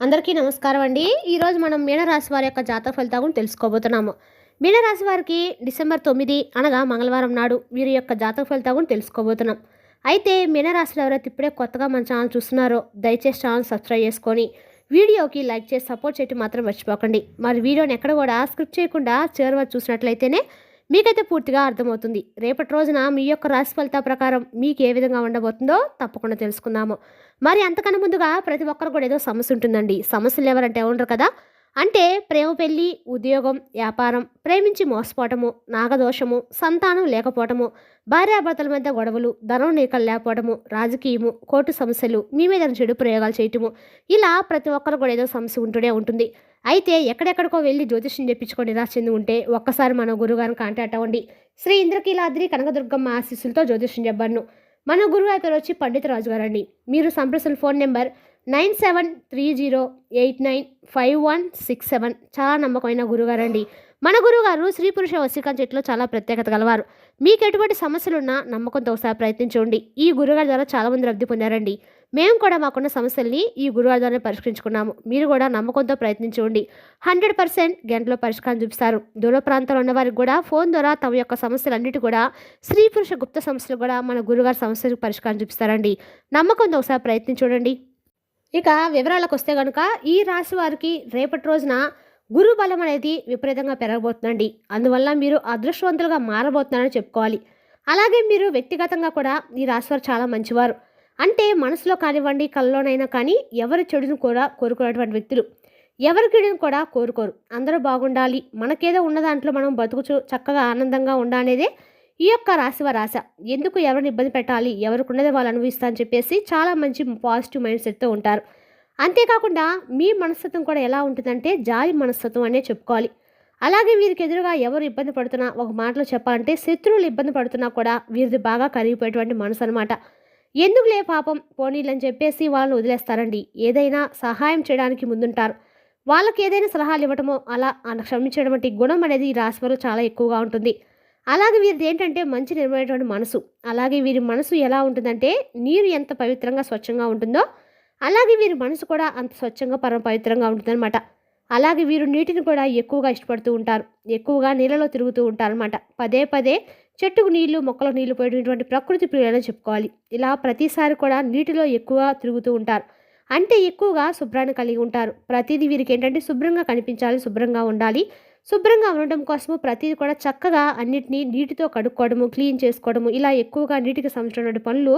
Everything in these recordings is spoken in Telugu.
అందరికీ నమస్కారం అండి. ఈరోజు మనం మీనరాశి వారి యొక్క జాతక ఫలితాలను తెలుసుకోబోతున్నాము. మీనరాశి వారికి డిసెంబర్ 9 అనగా మంగళవారం నాడు వీరి యొక్క జాతక ఫలితాలను తెలుసుకోబోతున్నాం. అయితే మీనరాశిలో ఎవరైతే ఇప్పుడే కొత్తగా మన ఛానల్ చూస్తున్నారో దయచేసి ఛానల్ సబ్స్క్రైబ్ చేసుకొని వీడియోకి లైక్ చేసి సపోర్ట్ చేయడం మాత్రం మర్చిపోకండి. మరి వీడియోని ఎక్కడ కూడా స్క్రిప్ట్ చేయకుండా చివరి వరకు చూసినట్లయితేనే మీకైతే పూర్తిగా అర్థమవుతుంది. రేపటి రోజున మీ యొక్క రాశి ఫలితాల ప్రకారం మీకు ఏ విధంగా ఉండబోతుందో తప్పకుండా తెలుసుకుందాము. మరి అంతకన్నా ముందుగా ప్రతి ఒక్కరు కూడా ఏదో సమస్య ఉంటుందండి. సమస్యలు ఎవరంటే ఉండరు కదా. అంటే ప్రేమ, పెళ్ళి, ఉద్యోగం, వ్యాపారం, ప్రేమించి మోసపోవటము, నాగదోషము, సంతానం లేకపోవటము, భార్యాభర్తల మధ్య గొడవలు, ధనం నీకలు లేకపోవటము, రాజకీయము, కోర్టు సమస్యలు, మీ మీద చెడు ప్రయోగాలు చేయటము, ఇలా ప్రతి ఒక్కరు కూడా ఏదో సమస్య ఉంటూనే ఉంటుంది. అయితే ఎక్కడెక్కడికో వెళ్ళి జ్యోతిష్యం చెప్పించుకొని నిరాశ చెంది ఉంటే ఒక్కసారి మన గురుగారిని కాంటాక్ట్ అవ్వండి. శ్రీ ఇంద్రకీలాద్రి కనకదుర్గమ్మ ఆశీస్సులతో జ్యోతిష్యం చెప్పాను. మన గురుగారి పేరు వచ్చి పండిత రాజు గారండి. మీరు సంప్రదించిన ఫోన్ నెంబర్ 9730895167. చాలా నమ్మకమైన గురుగారండి. మన గురుగారు స్త్రీ పురుష వశీకరణ చెట్టులో చాలా ప్రత్యేకత గలవారు. మీకు ఎటువంటి సమస్యలున్నా నమ్మకంతో ఒకసారి ప్రయత్నించండి. ఈ గురుగారి ద్వారా చాలామంది లబ్ధి పొందారండి. మేము కూడా మాకున్న సమస్యల్ని ఈ గురుగారి ద్వారా పరిష్కరించుకున్నాము. మీరు కూడా నమ్మకంతో ప్రయత్నించండి. 100% గంటలో పరిష్కారం చూపిస్తారు. దూర ప్రాంతాల్లో ఉన్న వారికి కూడా ఫోన్ ద్వారా తమ యొక్క సమస్యలన్నిటి కూడా స్త్రీ పురుష గుప్త సమస్యలు కూడా మన గురుగారి సమస్యలకు పరిష్కారం చూపిస్తారండి. నమ్మకంతో ఒకసారి ప్రయత్నించండి. ఇక వివరాలకు వస్తే కనుక ఈ రాశి వారికి రేపటి రోజున గురు బలం అనేది విపరీతంగా పెరగబోతుందండి. అందువల్ల మీరు అదృష్టవంతులుగా మారబోతున్నారని చెప్పుకోవాలి. అలాగే మీరు వ్యక్తిగతంగా కూడా ఈ రాశి వారు చాలా మంచివారు. అంటే మనసులో కానివ్వండి, కళ్ళలోనైనా కానీ ఎవరి చెడును కూడా కోరుకునేటువంటి వ్యక్తులు. ఎవరి చెడును కూడా కోరుకోరు. అందరూ బాగుండాలి, మనకేదో ఉన్న దాంట్లో మనం బతుకుచు చక్కగా ఆనందంగా ఉండాలనేదే ఈ యొక్క రాశి వారి ఆశ. ఎందుకు ఎవరిని ఇబ్బంది పెట్టాలి, ఎవరికి ఉన్నదే వాళ్ళు అనుభవిస్తా అని చెప్పేసి చాలా మంచి పాజిటివ్ మైండ్ సెట్తో ఉంటారు. అంతేకాకుండా మీ మనస్తత్వం కూడా ఎలా ఉంటుందంటే జాలి మనస్తత్వం అనే చెప్పుకోవాలి. అలాగే వీరికి ఎదురుగా ఎవరు ఇబ్బంది పడుతున్నా, ఒక మాటలో చెప్పాలంటే శత్రువులు ఇబ్బంది పడుతున్నా కూడా వీరిది బాగా కరిగిపోయేటువంటి మనసు అనమాట. ఎందుకులే పాపం పోనీలని చెప్పేసి వాళ్ళని వదిలేస్తారండి. ఏదైనా సహాయం చేయడానికి ముందుంటారు. వాళ్ళకి ఏదైనా సలహాలు ఇవ్వటమో అలా క్షమించడం వంటి గుణం అనేది ఈ రాశివారు చాలా ఎక్కువగా ఉంటుంది. అలాగే వీరిది ఏంటంటే మంచి నిర్మలమైనటువంటి మనసు. అలాగే వీరి మనసు ఎలా ఉంటుందంటే నీరు ఎంత పవిత్రంగా స్వచ్ఛంగా ఉంటుందో అలాగే వీరి మనసు కూడా అంత స్వచ్ఛంగా పవిత్రంగా ఉంటుందన్నమాట. అలాగే వీరు నీటిని కూడా ఎక్కువగా ఇష్టపడుతూ ఉంటారు. ఎక్కువగా నీళ్ళలో తిరుగుతూ ఉంటారన్నమాట. పదే పదే చెట్టుకు నీళ్లు, మొక్కలకు నీళ్లు పోయేటువంటి ప్రకృతి ప్రియులని చెప్పుకోవాలి. ఇలా ప్రతిసారి కూడా నీటిలో ఎక్కువగా తిరుగుతూ ఉంటారు. అంటే ఎక్కువగా శుభ్రాన్ని కలిగి ఉంటారు. ప్రతిదీ వీరికి ఏంటంటే శుభ్రంగా కనిపించాలి, శుభ్రంగా ఉండాలి. శుభ్రంగా ఉండటం కోసము ప్రతిదీ కూడా చక్కగా అన్నిటినీ నీటితో కడుక్కోవడము, క్లీన్ చేసుకోవడము, ఇలా ఎక్కువగా నీటికి సంబంధించినటువంటి పనులు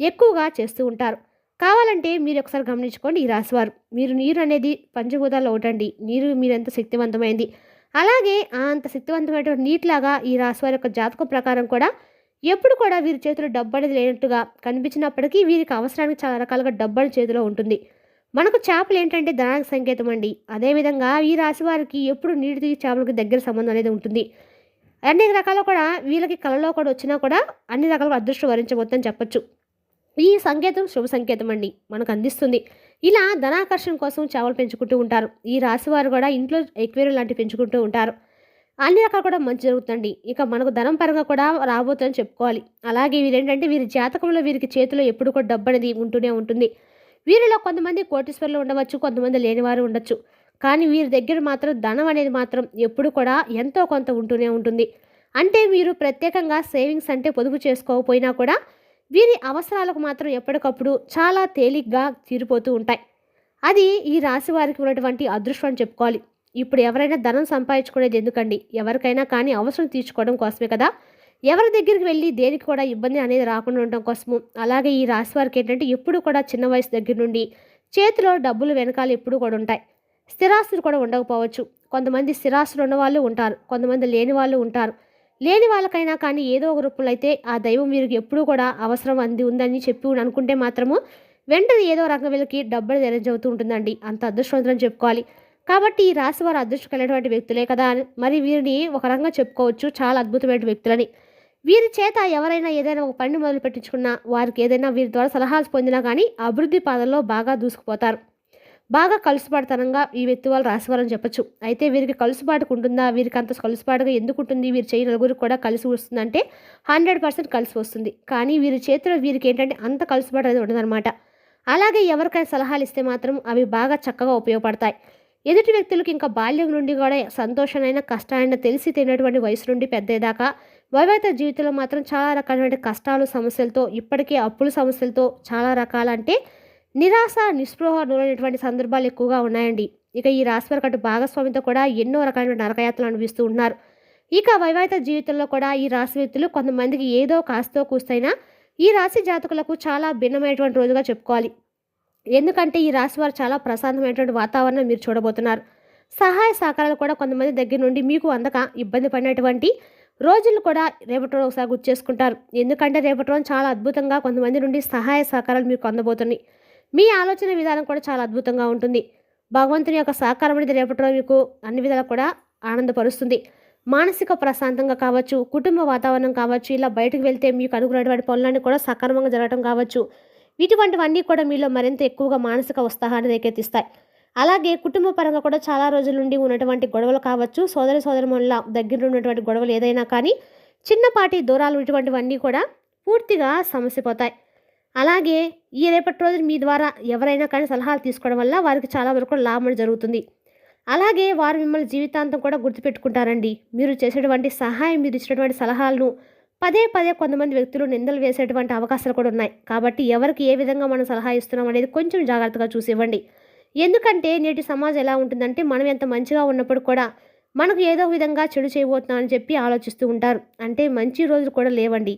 ఎక్కువగా చేస్తూ ఉంటారు. కావాలంటే మీరు ఒకసారి గమనించుకోండి ఈ రాశివారు. మీరు నీరు అనేది పంచభూతాల్లో ఒకటండి. నీరు మీరెంత శక్తివంతమైంది. అలాగే అంత శక్తివంతమైనటువంటి నీటిలాగా ఈ రాశివారి యొక్క జాతకం ప్రకారం కూడా ఎప్పుడు కూడా వీరి చేతిలో డబ్బు అనేది లేనట్టుగా కనిపించినప్పటికీ వీరికి అవసరానికి చాలా రకాలుగా డబ్బు అనేది చేతిలో ఉంటుంది. మనకు చేపలు ఏంటంటే ధనానికి సంకేతం అండి. అదేవిధంగా ఈ రాశి వారికి ఎప్పుడు నీటి చేపలకి దగ్గర సంబంధం అనేది ఉంటుంది. అన్ని రకాలు కూడా వీళ్ళకి కళలో కూడా వచ్చినా కూడా అన్ని రకాలుగా అదృష్టం వరించబోతుందని చెప్పొచ్చు. ఈ సంకేతం శుభ సంకేతం అండి మనకు అందిస్తుంది. ఇలా ధనాకర్షణ కోసం చేపలు పెంచుకుంటూ ఉంటారు. ఈ రాశి వారు కూడా ఇంట్లో ఎక్వేరియం లాంటివి పెంచుకుంటూ ఉంటారు. అన్ని రకాలు కూడా మంచి జరుగుతుంది. ఇక మనకు ధనం పరంగా కూడా రాబోతుందని చెప్పుకోవాలి. అలాగే వీరేంటంటే వీరి జాతకంలో వీరికి చేతిలో ఎప్పుడు కూడా డబ్బు అనేది ఉంటూనే ఉంటుంది. వీరిలో కొంతమంది కోటీశ్వరులు ఉండవచ్చు, కొంతమంది లేనివారు ఉండొచ్చు. కానీ వీరి దగ్గర మాత్రం ధనం అనేది మాత్రం ఎప్పుడు కూడా ఎంతో కొంత ఉంటూనే ఉంటుంది. అంటే మీరు ప్రత్యేకంగా సేవింగ్స్ అంటే పొదుపు చేసుకోకపోయినా కూడా వీరి అవసరాలకు మాత్రం ఎప్పటికప్పుడు చాలా తేలిగ్గా తీరిపోతూ ఉంటాయి. అది ఈ రాశి వారికి ఉన్నటువంటి అదృష్టం అని చెప్పుకోవాలి. ఇప్పుడు ఎవరైనా ధనం సంపాదించుకునేది ఎందుకండి? ఎవరికైనా కానీ అవసరం తీర్చుకోవడం కోసమే కదా. ఎవరి దగ్గరికి వెళ్ళి దేనికి కూడా ఇబ్బంది అనేది రాకుండా ఉండడం కోసము. అలాగే ఈ రాశి వారికి ఏంటంటే ఎప్పుడు కూడా చిన్న వయసు దగ్గర నుండి చేతిలో డబ్బులు వెనకాల ఎప్పుడు కూడా ఉంటాయి. స్థిరాస్తులు కూడా ఉండకపోవచ్చు. కొంతమంది స్థిరాస్తులు ఉన్న వాళ్ళు ఉంటారు, కొంతమంది లేని వాళ్ళు ఉంటారు. లేని వాళ్ళకైనా కానీ ఏదో ఒక రూపంలో అయితే ఆ దైవం వీరికి ఎప్పుడూ కూడా అవసరం ఉందని చెప్పి అనుకుంటే మాత్రము వెంటనే ఏదో రకంగా వీళ్ళకి డబ్బులు అరేంజ్ అవుతూ ఉంటుందండి. అంత అదృష్టవంతులని చెప్పుకోవాలి. కాబట్టి ఈ రాశి వారు అదృష్టం కలిగినటువంటి వ్యక్తులే కదా. మరి వీరిని ఒక రకంగా చెప్పుకోవచ్చు చాలా అద్భుతమైన వ్యక్తులని. వీరి చేత ఎవరైనా ఏదైనా ఒక పని మొదలు పెట్టించుకున్నా, వారికి ఏదైనా వీరి ద్వారా సలహాలు పొందినా కానీ అభివృద్ధి పాదల్లో బాగా దూసుకుపోతారు. బాగా కలుసుబాటుతనంగా ఈ వ్యక్తి వాళ్ళు రాసేవారని చెప్పొచ్చు. అయితే వీరికి కలుసుబాటుకు ఉంటుందా, వీరికి అంత కలుసుబాటుగా ఎందుకు ఉంటుంది, వీరి చేయి నలుగురికి కూడా కలిసి వస్తుందంటే 100% కలిసి వస్తుంది. కానీ వీరి చేతిలో వీరికి ఏంటంటే అంత కలుసుబాటు అనేది ఉండదన్నమాట. అలాగే ఎవరికైనా సలహాలు ఇస్తే మాత్రం అవి బాగా చక్కగా ఉపయోగపడతాయి. ఎదుటి వ్యక్తులకు ఇంకా బాల్యం నుండి కూడా సంతోషమైన కష్టాన్ని తెలిసి తినేటువంటి వయసు నుండి పెద్దదాకా వైవాహిక జీవితంలో మాత్రం చాలా రకాలైన కష్టాలు సమస్యలతో ఇప్పటికే అప్పుల సమస్యలతో చాలా రకాల అంటే నిరాశ నిస్పృహ లోనైనటువంటి సందర్భాలు ఎక్కువగా ఉన్నాయండి. ఇక ఈ రాశి వారికి అటు భాగస్వామితో కూడా ఎన్నో రకాలైన నరకయాత్రలు అనుభవిస్తూ ఉన్నారు. ఇక వైవాహిక జీవితంలో కూడా ఈ రాశి వ్యక్తులు కొంతమందికి ఏదో కాస్తో కూస్తైనా ఈ రాశి జాతకులకు చాలా భిన్నమైనటువంటి రోజుగా చెప్పుకోవాలి. ఎందుకంటే ఈ రాశి వారు చాలా ప్రశాంతమైనటువంటి వాతావరణం మీరు చూడబోతున్నారు. సహాయ సహకారాలు కూడా కొంతమంది దగ్గర నుండి మీకు అందక ఇబ్బంది పడినటువంటి రోజులు కూడా రేపటి రోజు ఒకసారి గుర్తు చేసుకుంటారు. ఎందుకంటే రేపటి రోజు చాలా అద్భుతంగా కొంతమంది నుండి సహాయ సహకారాలు మీకు అందబోతున్నాయి. మీ ఆలోచన విధానం కూడా చాలా అద్భుతంగా ఉంటుంది. భగవంతుని యొక్క సహకారం అనేది రేపటి రోజు మీకు అన్ని విధాలు కూడా ఆనందపరుస్తుంది. మానసిక ప్రశాంతంగా కావచ్చు, కుటుంబ వాతావరణం కావచ్చు, ఇలా బయటకు వెళ్తే మీకు అనుకున్నటువంటి పనులన్నీ కూడా సక్రమంగా జరగడం కావచ్చు, ఇటువంటివన్నీ కూడా మీలో మరింత ఎక్కువగా మానసిక ఉత్సాహాన్ని రేకెత్తిస్తాయి. అలాగే కుటుంబ పరంగా కూడా చాలా రోజుల నుండి ఉన్నటువంటి గొడవలు కావచ్చు, సోదరిమణుల దగ్గర ఉన్నటువంటి గొడవలు ఏదైనా కానీ చిన్నపాటి దూరాలు ఇటువంటివన్నీ కూడా పూర్తిగా సమసిపోతాయి. అలాగే ఈ రేపటి రోజు మీ ద్వారా ఎవరైనా కానీ సలహాలు తీసుకోవడం వల్ల వారికి చాలా వరకు లాభం జరుగుతుంది. అలాగే వారు మిమ్మల్ని జీవితాంతం కూడా గుర్తుపెట్టుకుంటారండి. మీరు చేసేటువంటి సహాయం, మీరు ఇచ్చినటువంటి సలహాలను పదే పదే కొంతమంది వ్యక్తులు నిందలు వేసేటువంటి అవకాశాలు కూడా ఉన్నాయి. కాబట్టి ఎవరికి ఏ విధంగా మనం సలహా ఇస్తున్నాం అనేది కొంచెం జాగ్రత్తగా చూసి ఇవ్వండి. ఎందుకంటే నేటి సమాజం ఎలా ఉంటుందంటే మనం ఎంత మంచిగా ఉన్నప్పుడు కూడా మనకు ఏదో విధంగా చెడు చేయబోతున్నాం అని చెప్పి ఆలోచిస్తూ ఉంటారు. అంటే మంచి రోజులు కూడా లేవండి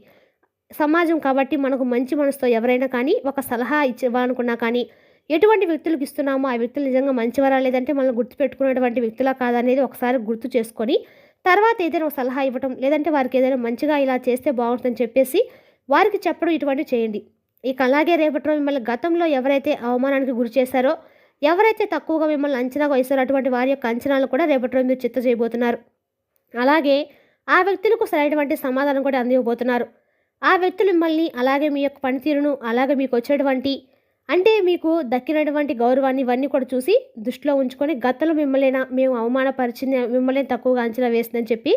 సమాజం. కాబట్టి మనకు మంచి మనసుతో ఎవరైనా కానీ ఒక సలహా ఇవ్వాలనుకున్నా కానీ ఎటువంటి వ్యక్తులకు ఇస్తున్నామో ఆ వ్యక్తులు నిజంగా మంచివారా లేదంటే మనల్ని గుర్తుపెట్టుకునేటువంటి వ్యక్తులా కాదనేది ఒకసారి గుర్తు చేసుకొని తర్వాత ఏదైనా ఒక సలహా ఇవ్వటం, లేదంటే వారికి ఏదైనా మంచిగా ఇలా చేస్తే బాగుంటుందని చెప్పేసి వారికి చెప్పడం ఇటువంటివి చేయండి. ఇక అలాగే రేపటి రోజు మిమ్మల్ని గతంలో ఎవరైతే అవమానానికి గురి చేశారో, ఎవరైతే తక్కువగా మిమ్మల్ని అంచనా వేశారో అటువంటి వారి యొక్క అంచనాలు కూడా రేపటి రోజు మీరు చిత్త చేయబోతున్నారు. అలాగే ఆ వ్యక్తులకు సరైనటువంటి సమాధానం కూడా అందివ్వబోతున్నారు. ఆ వ్యక్తులు మిమ్మల్ని అలాగే మీ యొక్క పనితీరును అలాగే మీకు వచ్చేటువంటి అంటే మీకు దక్కినటువంటి గౌరవాన్ని ఇవన్నీ కూడా చూసి దృష్టిలో ఉంచుకొని గతంలో మిమ్మల్ని మేము అవమానపరిచింది, మిమ్మల్ని తక్కువగా అంచనా వేసిందని చెప్పి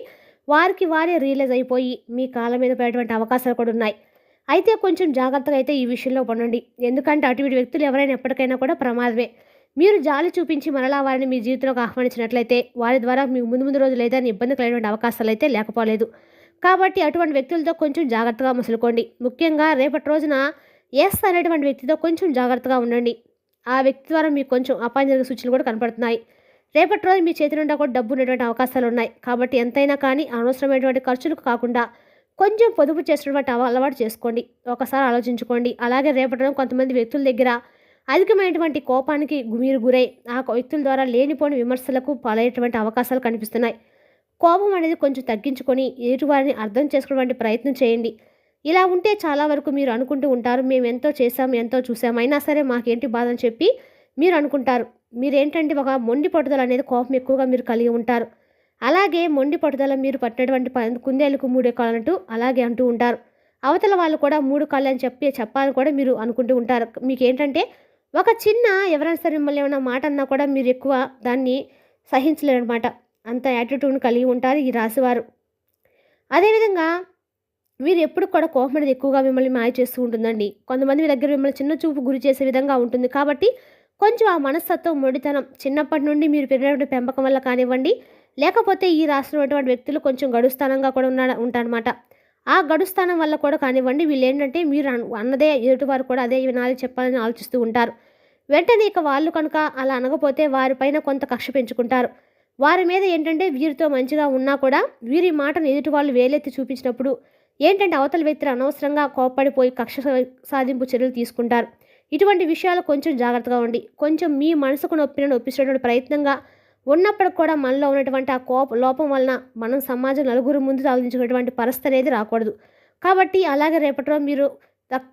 వారికి వారే రియలైజ్ అయిపోయి మీ కాళ్ళ మీద పడేటువంటి అవకాశాలు కూడా ఉన్నాయి. అయితే కొంచెం జాగ్రత్తగా అయితే ఈ విషయంలో పడండి. ఎందుకంటే అటువంటి వ్యక్తులు ఎవరైనా ఎప్పటికైనా కూడా ప్రమాదమే. మీరు జాలి చూపించి మరలా వారిని మీ జీవితంలోకి ఆహ్వానించినట్లయితే వారి ద్వారా మీకు ముందు ముందు రోజులు ఏదైనా ఇబ్బంది కలిగినటువంటి అవకాశాలు అయితే లేకపోలేదు. కాబట్టి అటువంటి వ్యక్తులతో కొంచెం జాగ్రత్తగా మసులుకోండి. ముఖ్యంగా రేపటి రోజున ఎస్ అనేటువంటి వ్యక్తితో కొంచెం జాగ్రత్తగా ఉండండి. ఆ వ్యక్తి ద్వారా మీకు కొంచెం అపాయం జరిగే సూచనలు కూడా కనపడుతున్నాయి. రేపటి రోజు మీ చేతి నుండి కూడా డబ్బు ఉండేటువంటి అవకాశాలు ఉన్నాయి. కాబట్టి ఎంతైనా కానీ అనవసరమైనటువంటి ఖర్చులకు కాకుండా కొంచెం పొదుపు చేసినటువంటి అలవాటు చేసుకోండి. ఒకసారి ఆలోచించుకోండి. అలాగే రేపటి రోజు కొంతమంది వ్యక్తుల దగ్గర అధికమైనటువంటి కోపానికి మీరు గురై ఆ వ్యక్తుల ద్వారా లేనిపోని విమర్శలకు పాలయ్యేటువంటి అవకాశాలు కనిపిస్తున్నాయి. కోపం అనేది కొంచెం తగ్గించుకొని ఎదుటివారిని అర్థం చేసుకునేటువంటి ప్రయత్నం చేయండి. ఇలా ఉంటే చాలా వరకు మీరు అనుకుంటూ ఉంటారు, మేము ఎంతో చేసాం, ఎంతో చూసాం, అయినా సరే మాకేంటి బాధ అని చెప్పి మీరు అనుకుంటారు. మీరేంటంటే ఒక మొండి పట్టుదల అనేది కోపం ఎక్కువగా మీరు కలిగి ఉంటారు. అలాగే మొండి పట్టుదల మీరు పట్టినటువంటి కుందేలకు 3 కాళ్ళు అంటూ అలాగే అంటూ ఉంటారు. అవతల వాళ్ళు కూడా 3 కాళ్ళు అని చెప్పాలని కూడా మీరు అనుకుంటూ ఉంటారు. మీకేంటంటే ఒక చిన్న ఎవరైనా సరే మిమ్మల్ని ఏమైనా మాట అన్నా కూడా మీరు ఎక్కువ దాన్ని సహించలేరనమాట. అంత యాటిట్యూడ్ని కలిగి ఉంటారు ఈ రాశివారు. అదేవిధంగా మీరు ఎప్పుడు కూడా కోపం అనేది ఎక్కువగా మిమ్మల్ని మాయ చేస్తూ ఉంటుందండి. కొంతమంది మీ దగ్గర మిమ్మల్ని చిన్న చూపు గురి చేసే విధంగా ఉంటుంది. కాబట్టి కొంచెం ఆ మనస్తత్వం, మొండితనం చిన్నప్పటి నుండి మీరు పెరిగినటువంటి పెంపకం వల్ల కానివ్వండి, లేకపోతే ఈ రాశిలో ఉన్నటువంటి వ్యక్తులు కొంచెం గడుస్థానంగా కూడా ఉంటారనమాట. ఆ గడుస్థానం వల్ల కూడా కానివ్వండి, వీళ్ళు ఏంటంటే మీరు అన్నదే ఎదుటివారు కూడా అదే వినాలి చెప్పాలని ఆలోచిస్తూ ఉంటారు. వెంటనే ఇక వాళ్ళు కనుక అలా అనకపోతే వారిపైన కొంత కక్ష పెంచుకుంటారు. వారి మీద ఏంటంటే వీరితో మంచిగా ఉన్నా కూడా వీరి మాటను ఎదుటి వాళ్ళు వేలెత్తి చూపించినప్పుడు ఏంటంటే అవతల వ్యక్తులు అనవసరంగా కోప్పడిపోయి కక్ష సాధింపు చర్యలు తీసుకుంటారు. ఇటువంటి విషయాలు కొంచెం జాగ్రత్తగా ఉండి కొంచెం మీ మనసుకు నొప్పించేటువంటి ప్రయత్నంగా ఉన్నప్పటికి కూడా మనలో ఉన్నటువంటి ఆ లోపం వలన మనం సమాజం నలుగురు ముందు సాధించుకునేటువంటి పరిస్థితి అనేది రాకూడదు. కాబట్టి అలాగే రేపటిలో మీరు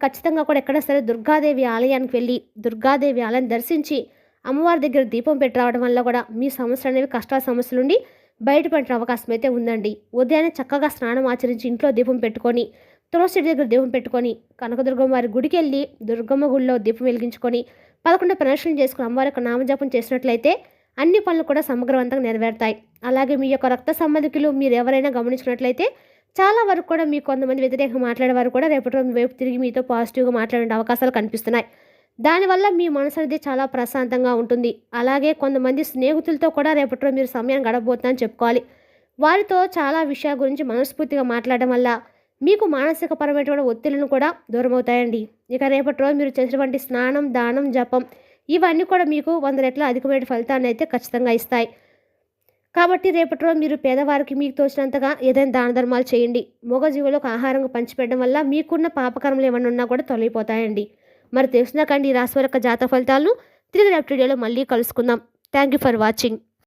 ఖచ్చితంగా కూడా ఎక్కడ సరే దుర్గాదేవి ఆలయానికి వెళ్ళి దుర్గాదేవి ఆలయాన్ని దర్శించి అమ్మవారి దగ్గర దీపం పెట్టి రావడం వల్ల కూడా మీ సమస్యలు అనేవి కష్టాల సమస్యల నుండి బయటపడిన అవకాశం అయితే ఉందండి. ఉదయాన్నే చక్కగా స్నానం ఆచరించి ఇంట్లో దీపం పెట్టుకొని తులసి దగ్గర దీపం పెట్టుకొని కనకదుర్గమ్మ వారి గుడికి వెళ్ళి దుర్గమ్మ గుడిలో దీపం వెలిగించుకొని 11 ప్రదక్షిణలు చేసుకుని అమ్మవారి యొక్క నామజపం చేసినట్లయితే అన్ని పనులు కూడా సమగ్రవంతంగా నెరవేరుతాయి. అలాగే మీ యొక్క రక్త సంబంధికులు మీరు ఎవరైనా గమనించినట్లయితే చాలా వరకు కూడా మీకు కొంతమంది వ్యతిరేకంగా మాట్లాడేవారు కూడా రేపటి రోజు వైపు తిరిగి మీతో పాజిటివ్గా మాట్లాడే అవకాశాలు కనిపిస్తున్నాయి. దానివల్ల మీ మనసు అనేది చాలా ప్రశాంతంగా ఉంటుంది. అలాగే కొంతమంది స్నేహితులతో కూడా రేపటి రోజు మీరు సమయం గడపబోతున్నారని చెప్పుకోవాలి. వారితో చాలా విషయాల గురించి మనస్ఫూర్తిగా మాట్లాడడం వల్ల మీకు మానసికపరమైనటువంటి ఒత్తిళ్లను కూడా దూరమవుతాయండి. ఇక రేపటి రోజు మీరు చేసినటువంటి స్నానం, దానం, జపం ఇవన్నీ కూడా మీకు 100 రెట్ల అధికమైన ఫలితాన్ని అయితే ఖచ్చితంగా ఇస్తాయి. కాబట్టి రేపటి రోజు మీరు పేదవారికి మీకు తోచినంతగా ఏదైనా దాన ధర్మాలు చేయండి. మూగజీవులకు ఆహారంగా పంచిపెట్టడం వల్ల మీకున్న పాపకర్మలు ఏమన్నా ఉన్నా కూడా తొలగిపోతాయండి. మరి తెలుసునాకండి ఈ రాశి వారి యొక్క జాతక ఫలితాలను తిరిగి రేపటి వీడియోలో మళ్ళీ కలుసుకుందాం. Thank you for watching.